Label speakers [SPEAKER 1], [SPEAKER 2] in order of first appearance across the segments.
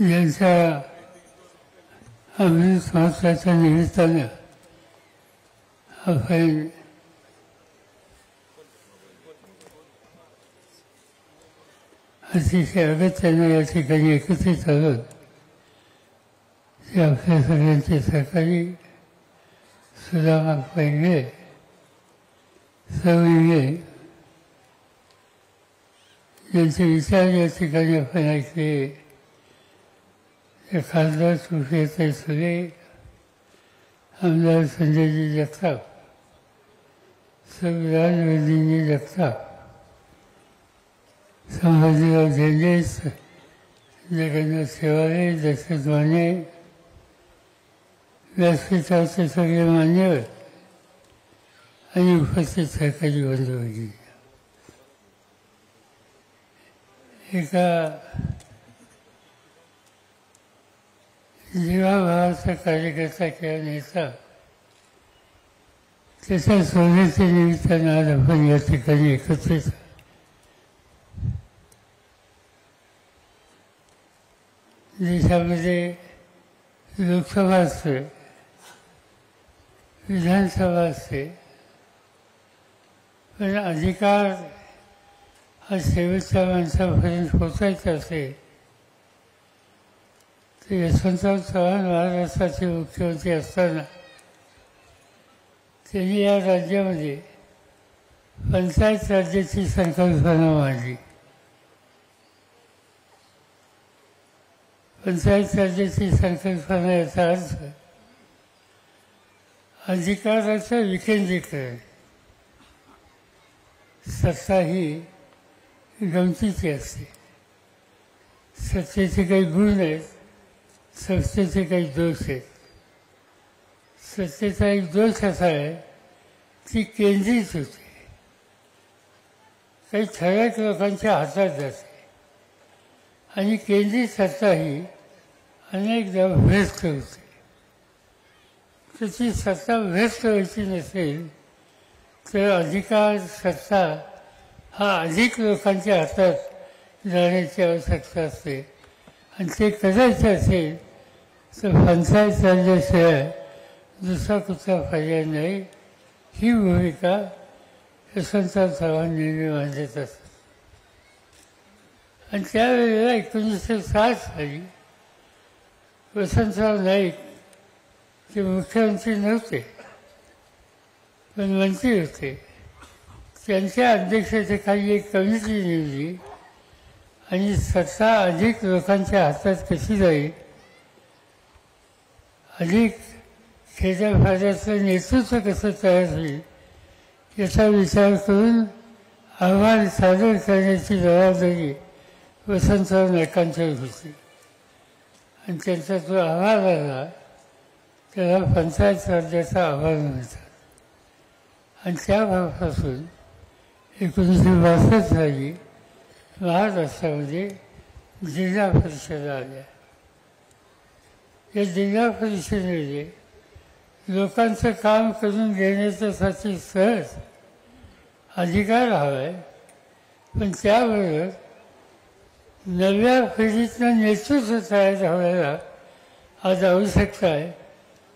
[SPEAKER 1] ज्यांच्या अमृत महोत्सवाच्या निमित्तानं आपण अतिशय अगत्यानं या ठिकाणी एकत्रित आहोत ते आपल्या सगळ्यांचे सहकारी सुदामा पैंगळे सविंगे यांचे विचार या ठिकाणी आपण ऐकले. ते खासदार सुप्रियाताई सुळे, आमदार संजयजी जगताप, सविराज वैदीजी जगताप, संभाजीराव झेंडे, जगन्नाथ शेवाळे, दशरथ माने, व्यासपीठाचे सगळे मान्यवर आणि उपस्थित सहकारी बंधू भगिनी. एका जीवाभावाचा कार्यकर्ता किंवा नेता त्याच्या सोहळ्याच्या निमित्तानं आज आपण या ठिकाणी एकत्रित. देशामध्ये लोकसभा असते, विधानसभा असते, पण अधिकार हा शेवटच्या माणसापर्यंत पोचायचा असेल तर यशवंतराव चव्हाण महाराष्ट्राचे मुख्यमंत्री असताना त्यांनी या राज्यामध्ये पंचायत राज्याची संकल्पना मांडली. पंचायत राज्याची संकल्पना याचा अर्थ अधिकाराचं विकेंद्रीकरण. सत्ता ही गमतीची असते, सत्तेचे काही गुण आहेत, सत्तेचे काही दोष आहेत. सत्तेचा एक दोष असा आहे ती केंद्रित होते, काही ठराविक लोकांच्या हातात जाते आणि केंद्रित सत्ता ही अनेकदा भ्रष्ट होते. त्याची सत्ता भ्रष्ट व्हायची नसेल तर अधिकार सत्ता हा अधिक लोकांच्या हातात जाण्याची आवश्यकता असते आणि ते करायचं असेल तर पंचायत राज्याशिवाय दुसरा कुठला पर्याय नाही. ही भूमिका यशवंतराव चव्हाण नेहमी मांडत असतात. आणि त्यावेळेला 1960 साली वसंतराव नाईक ते मुख्यमंत्री नव्हते पण मंत्री होते. त्यांच्या अध्यक्षतेखाली एक कमिटी नेमली आणि सत्ता अधिक लोकांच्या हातात कशी जाईल, अधिक खेड्यापाड्याचं नेतृत्व कसं तयार होईल याचा विचार करून अहवाल सादर करण्याची जबाबदारी वसंतराव नाईकांच्यावर होती. आणि त्यांचा जो अहवाल आला त्याला पंचायत राज्याचा अहवाल म्हणतात. आणि त्यापासून 1962 साली महाराष्ट्रामध्ये जिल्हा परिषदा आल्या. या जिल्हा परिषदेमध्ये लोकांचं काम करून घेण्याच्यासाठी सहज अधिकार हवा आहे, पण त्याबरोबर नव्या पिढीतनं नेतृत्व तयार व्हायला आज आवश्यकता आहे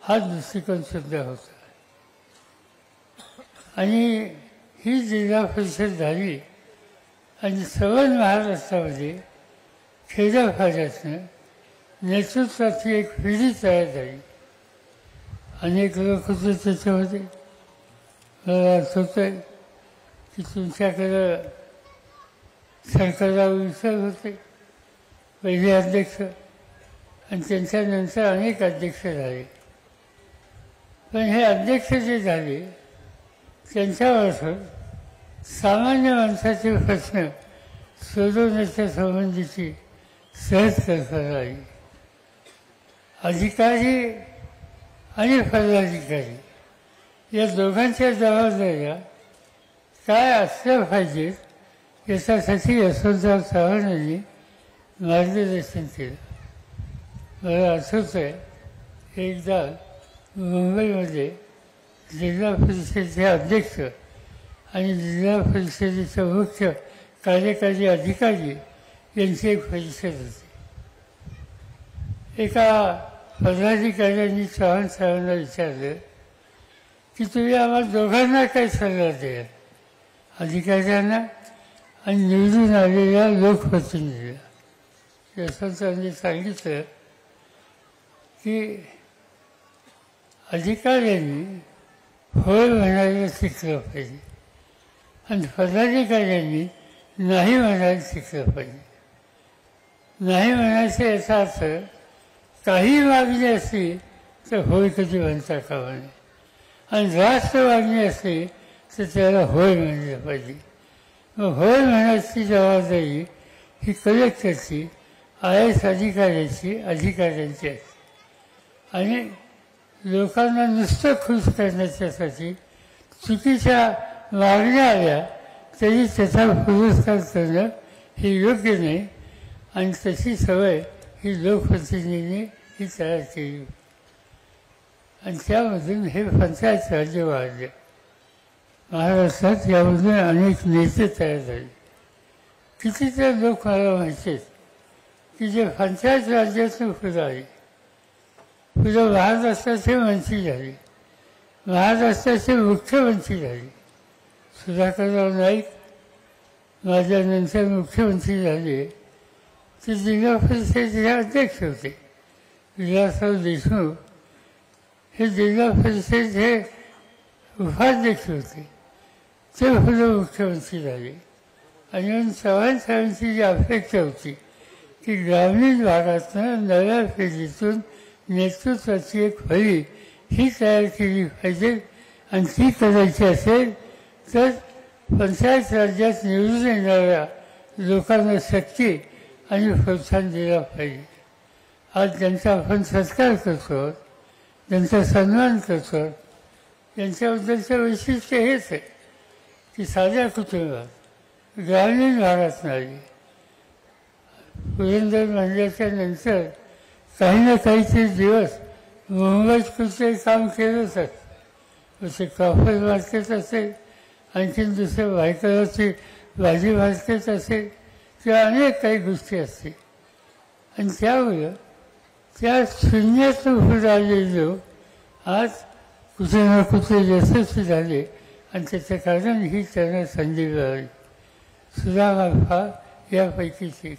[SPEAKER 1] हा दृष्टिकोनसुद्धा होता. आणि ही जिल्हा परिषद झाली आणि सवन महाराष्ट्रामध्ये खेड्यापाड्यातनं नेतृत्वाची एक पिढी तयार झाली. अनेक लोक होते त्याच्यामध्ये. मला आठवत आहे की तुमच्याकडं शंकरराव विसर होते पहिले अध्यक्ष आणि त्यांच्यानंतर अनेक अध्यक्ष झाले. पण हे अध्यक्ष जे झाले त्यांच्यामार्फत सामान्य माणसाचे प्रश्न सोडवण्याच्या संबंधीची सहज कल्पना आली. अधिकारी आणि पदाधिकारी या दोघांच्या जबाबदाऱ्या काय असल्या पाहिजेत याच्यासाठी यशवंतराव चव्हाण यांनी मार्गदर्शन केलं. मला आठवतं आहे एकदा मुंबईमध्ये जिल्हा परिषदेचे अध्यक्ष आणि जिल्हा परिषदेचे मुख्य कार्यकारी अधिकारी यांची एक परिषद होती. एका पदाधिकाऱ्यांनी चव्हाण साहेबांना विचारलं की तुम्ही आम्हाला दोघांना काय सल्ला द्याल, अधिकाऱ्यांना आणि निवडून आलेल्या लोकप्रतिनिधीला. यशवंतरावांनी सांगितलं की अधिकाऱ्यांनी होय म्हणायला शिकलं पाहिजे आणि पदाधिकाऱ्यांनी नाही म्हणायला शिकलं पाहिजे. नाही म्हणायचं याचा अर्थ काही मागणी असली तर होय कधी म्हणता कामा नये आणि जास्त मागणी असली तर त्याला होय म्हणलं पाहिजे. मग होय म्हणायची जबाबदारी ही कलेक्टरची, IAS अधिकाऱ्याची, अधिकाऱ्यांची असते. आणि लोकांना नुसतं खुश करण्याच्यासाठी चुकीच्या मागण्या आल्या तरी त्याचा पुरस्कार करणं हे योग्य नाही आणि तशी सवय ही लोकप्रतिनिधींनी ही तयार केली आणि त्यामधून हे पंचायत राज्य वाढले. महाराष्ट्रात यामधून अनेक नेते तयार झाले. कितीतरी लोक मला माहिती आहेत की जे पंचायत राज्यातून पुढे आले, पुढे महाराष्ट्राचे मंत्री झाले, महाराष्ट्राचे मुख्यमंत्री झाले. सुधाकरराव नाईक माझ्यानंतर मुख्यमंत्री झाले, ते जिल्हा परिषदेचे अध्यक्ष होते. विलासराव देशमुख हे जिल्हा परिषदेचे उपाध्यक्ष होते, ते पुढे मुख्यमंत्री झाले. आणि म्हणून चव्हाण साहेबांची जी अपेक्षा होती की ग्रामीण भागातून नव्या पिढीतून नेतृत्वाची एक फळी ही तयार केली पाहिजे आणि ती करायची असेल तर पंचायत राज्यात निवडून येणाऱ्या लोकांना शक्ती आणि प्रोत्साहन दिलं पाहिजे. आज ज्यांचा आपण सत्कार करतो, ज्यांचा सन्मान करतो, यांच्याबद्दलचं वैशिष्ट्य हेच आहे की साध्या कुटुंबात ग्रामीण भागात नाही. पुरंदर म्हणल्याच्या नंतर काही ना काहीतरी दिवस मुंबईत कुठे काम केलंच असतं. जसे कापड मार्केट असेल, आणखीन दुसऱ्या भायकराची भाजी मार्केट असेल किंवा अनेक काही गोष्टी असतील. आणि त्यामुळं त्या शून्यातून पुढे आलेले लोक आज कुठे ना कुठे यशस्वी झाले आणि त्याचं कारण ही त्यांना संधी मिळाली. सुदामा यापैकीच एक.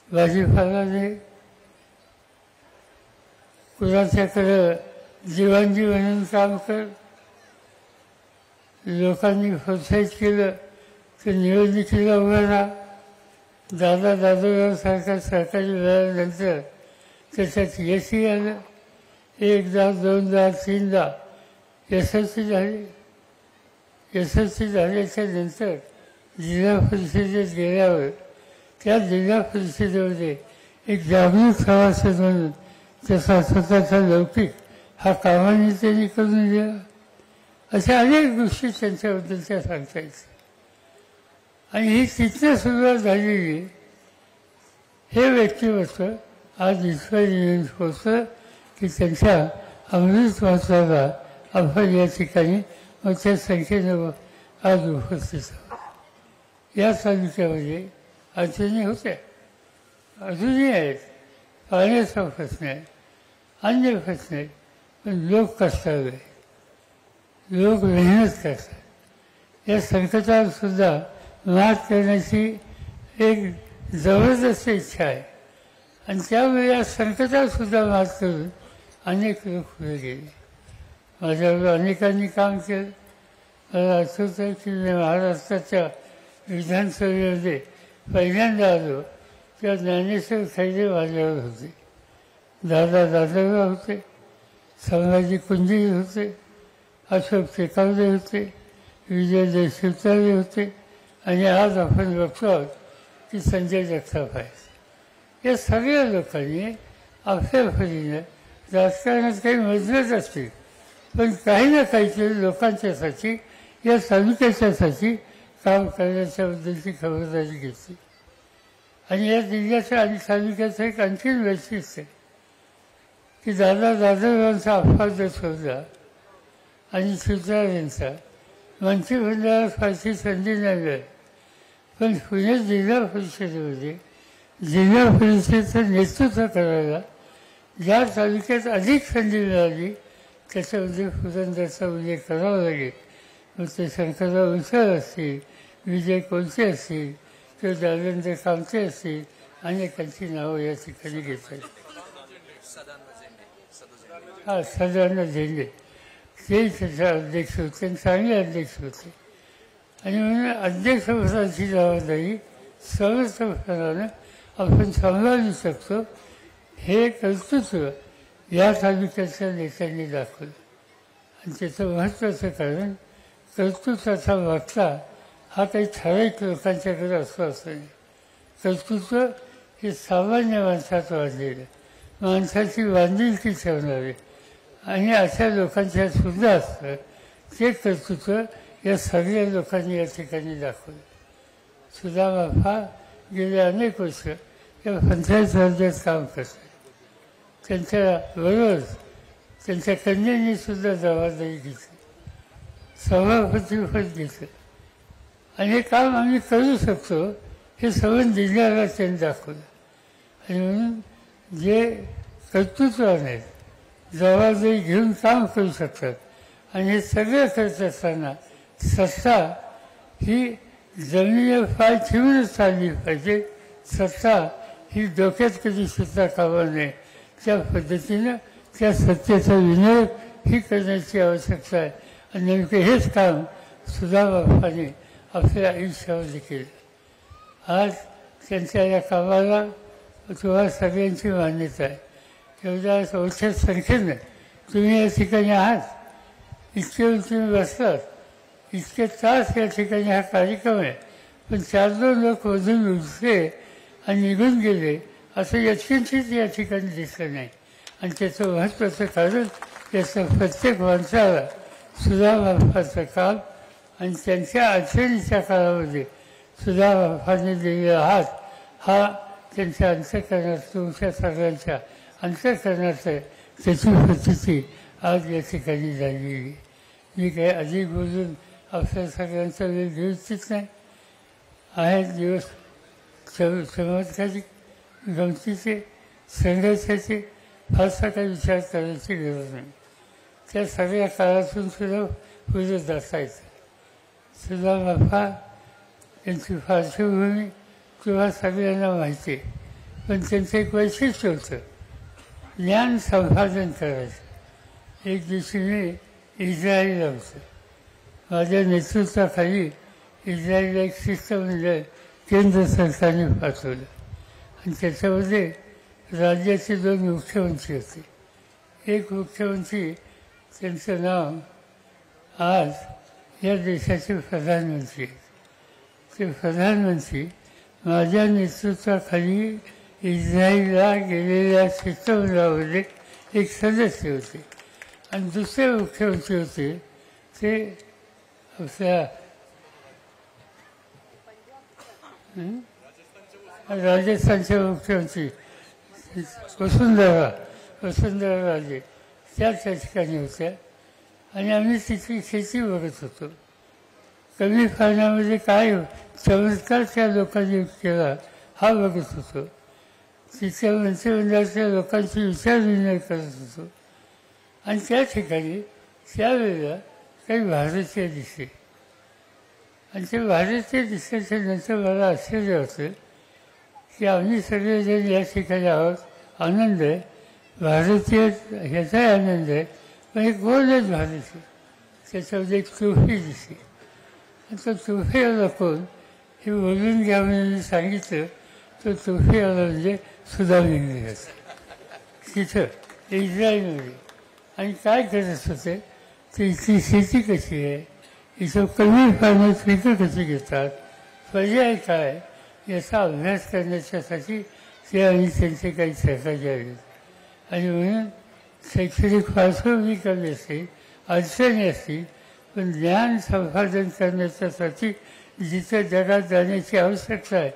[SPEAKER 1] भाजीपालाने कुणाच्याकडं जीवांजी म्हणून काम कर, लोकांनी प्रोत्साहित केलं तर निवडणुकीला उभं राहा. दादासारखा सरकारी मिळाल्यानंतर त्याच्यात यशही आलं. एकदा, दोनदा, तीनदा यशस्वी झाले. यशस्वी झाल्याच्या नंतर जिल्हा परिषदेत गेल्यावर त्या जिल्हा परिषदेमध्ये एक जागरूक सभासद म्हणून त्याचा स्वतःचा लौकिक हा कामाने त्यांनी करून दिला. अशा अनेक गोष्टी त्यांच्याबद्दलच्या सांगता येतात. आणि ही तिथं सुरुवात झालेली हे व्यक्तिमत्व आज इथपर्यंत येऊन पोचलं की त्यांच्या अमृत महोत्सवाला आपण या ठिकाणी मोठ्या संख्येनं आज उपस्थित आहोत. या तालुक्यामध्ये अडचणी होत्या, अजूनही आहेत. पाण्याचा प्रश्न आहे, अन्य प्रश्न आहेत. पण लोक कष्टाळू आहेत, लोक मेहनत करतात. या संकटावर सुद्धा मात करण्याची एक जबरदस्त इच्छा आहे आणि त्यामुळे या संकटावर सुद्धा मात करून अनेक लोक पुढे गेले. माझ्यावर अनेकांनी काम केलं. मला आठवतं आहे की मी महाराष्ट्राच्या विधानसभेमध्ये पहिल्यांदा आलो तेव्हा ज्ञानेश्वर खैरे माझ्यावर होते, दादा दादरराव होते, संभाजी कुंजी होते, अशोक टेकावले होते, विजय देशपांडे होते आणि आज आपण बघतो आहोत की संजय जगताप आहेत. या सगळ्या लोकांनी आपल्या परीनं राजकारणात काही मजबूत असतील पण काही ना काहीतरी लोकांच्यासाठी, या तालुक्याच्यासाठी काम करण्याच्याबद्दलची खबरदारी घेतली. आणि या जिल्ह्याचं आणि तालुक्याचं एक आणखीन वैशिष्ट्य आहे की दादा दादररावांचा अपवादच होता आणि सुतारांचा मंत्रिमंडळात फारशी संधी नाही मिळाली. पण पुणे जिल्हा परिषदेमध्ये जिल्हा परिषदेचं नेतृत्व करायला ज्या तालुक्यात अधिक संधी मिळाली त्याच्यामध्ये पुरंदरचा उल्लेख करावा लागेल. मग ते शंकरराव विशाल असतील, विजय कोलते असतील किंवा जालंधर कामते असतील, अनेकांची नावं या ठिकाणी घेतात. हा सदानंद झेंडे ते त्याचे अध्यक्ष होते आणि चांगले अध्यक्ष होते. आणि म्हणून अध्यक्षपदाची जबाबदारी सर्वसाधारण आपण सांभाळू शकतो हे कर्तृत्व या तालुक्याच्या नेत्यांनी दाखवलं. आणि त्याचं महत्त्वाचं कारण कर्तृत्वाचा वागता हा काही ठराविक लोकांच्याकडे असतो असं नाही. कर्तृत्व हे सामान्य माणसात वाढलेलं, माणसाची बांधिलकी ठेवणारे आणि अशा लोकांच्यात सुद्धा असतं. ते कर्तृत्व या सगळ्या लोकांनी या ठिकाणी दाखवलं. सुदामाफा गेले अनेक वर्ष या पंचायत राज्यात काम करतात. त्यांच्याबरोबर त्यांच्या कन्यांनी सुद्धा जबाबदारी घेतली, सभापतीपद घेतलं. आणि हे काम आम्ही करू शकतो हे सगळं जिल्ह्याला त्यांनी दाखवलं. आणि म्हणून जे कर्तृत्वाने जबाबदारी घेऊन काम करू शकतात आणि हे सगळं करत असताना सत्ता ही जमिनीवर पाय ठेवूनच चालली पाहिजे. सत्ता ही डोक्यात कधी सुद्धा कामा नये. त्या पद्धतीनं त्या सत्तेचा विनियोग ही करण्याची आवश्यकता आहे. आणि नेमके हेच काम सुदामाफाने आपल्या आयुष्यामध्ये केलं. आज त्यांच्या या कामाला तुम्हाला सगळ्यांची मान्यता आहे. एवढ्या ओळख्यात संख्येनं तुम्ही या ठिकाणी आहात. इतके वेळ तुम्ही बसलात, इतके तास या ठिकाणी हा कार्यक्रम आहे. पण 4-2 लोक मधून उठले आणि निघून गेले असं यत्किंचित या ठिकाणी दिसलं नाही. आणि त्याचं महत्त्वाचं कारण त्याचं प्रत्येक माणसाला सुदामाफाचं काम आणि त्यांच्या अडचणीच्या काळामध्ये सुदामाफाने दिलेला हात हा त्यांच्या अंतःकरणात, तुमच्या सगळ्यांच्या अंतःकरणात आहे. त्याची प्रचिती आज या ठिकाणी झालेली. मी काही अधिक बोलून आपल्या सगळ्यांचा वेळ घेऊ इच्छित नाही. आहेत दिवस चमत्कारिक, गमतीचे, संघर्षाचे, फारसा काही विचार करायची गरज नाही. त्या सगळ्या काळातून सुद्धा पुढे जाता येतं. सुदामाफा यांची पार्श्वभूमी किंवा सगळ्यांना माहिती आहे. पण त्यांचं एक वैशिष्ट्य होतं, ज्ञान संपादन करायचं. एक दिवशी मी इस्रायलला होतो. माझ्या नेतृत्वाखाली इस्रायलला एक शिष्टमंडळ केंद्र सरकारने पाठवलं. आणि त्याच्यामध्ये राज्याचे 2 मुख्यमंत्री होते. एक मुख्यमंत्री त्यांचं नाव आज या देशाचे प्रधानमंत्री आहेत. ते प्रधानमंत्री माझ्या नेतृत्वाखाली इस्रायलला गेलेल्या शिष्टमंडळामध्ये एक सदस्य होते. आणि दुसरे मुख्यमंत्री होते ते आपल्या राजस्थानचे मुख्यमंत्री वसुंधरा राजे त्या ठिकाणी होत्या. आणि आम्ही तिथली शेती बघत होतो. कमी पाण्यामध्ये काय चमत्कार त्या लोकांनी केला हा बघत होतो. तिथल्या मंत्रिमंडळातल्या लोकांची विचारविनिमय करत होतो. आणि त्या ठिकाणी त्यावेळेला काही भारतीय दिसले. आणि ते भारतीय दिसल्याच्या नंतर मला आश्चर्य होतं की आम्ही सगळेजण या ठिकाणी आहोत, आनंद आहे, भारतीय ह्याचाही आनंद आहे. पण एक गोलच भारतीय, त्याच्यामध्ये एक तोफी दिसली. आणि तो तोफीवाला कोण हे बोलून घ्या म्हणून सांगितलं. तो तोफीवाला म्हणजे सुदाम इंग्रज तिथं इस्रायलमध्ये. आणि काय करत होते ते, इथली शेती कशी आहे, इथं कमी पाण्यात पिकं कशी घेतात, पर्याय काय याचा अभ्यास करण्याच्यासाठी ते आणि त्यांचे काही सहकारी आहेत. आणि म्हणून शैक्षणिक पार्श्वभूमी कमी असते, अडचणी असतील, पण ज्ञान संपादन करण्याच्यासाठी जिथं जगात जाण्याची आवश्यकता आहे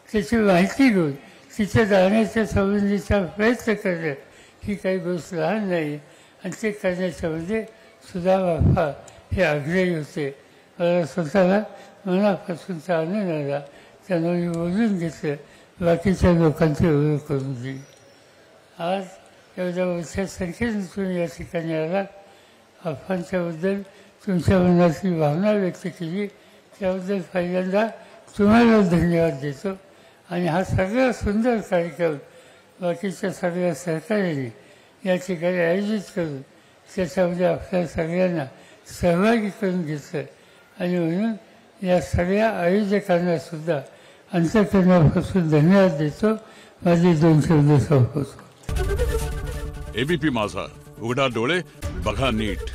[SPEAKER 1] त्याची माहिती घेऊन तिथं जाण्याच्या संबंधीचा प्रयत्न करणं ही काही गोष्ट लहान नाही. आणि ते करण्याच्यामध्ये सुदामाफा हे आग्रही होते. मला स्वतःला मनापासूनचा आनंद आला. त्यांना मी बोलून घेतलं. बाकीच्या लोकांची ओळख करून दिली. आज एवढ्या मोठ्या संख्येने तुम्ही या ठिकाणी आलात. आप्पांच्याबद्दल तुमच्या मनातली भावना व्यक्त केली त्याबद्दल पहिल्यांदा तुम्हाला धन्यवाद देतो. आणि हा सगळा सुंदर कार्यक्रम बाकीच्या सगळ्या सहकार्याने या ठिकाणी आयोजित करून त्याच्यामध्ये आपल्या सगळ्यांना सहभागी करून घेतलं. आणि म्हणून या सगळ्या आयोजकांनासुद्धा अंतःकरणापासून धन्यवाद देतो. माझे 2 शब्द संपवतो.
[SPEAKER 2] एबीपी माझा, उघडा डोळे बघा नीट.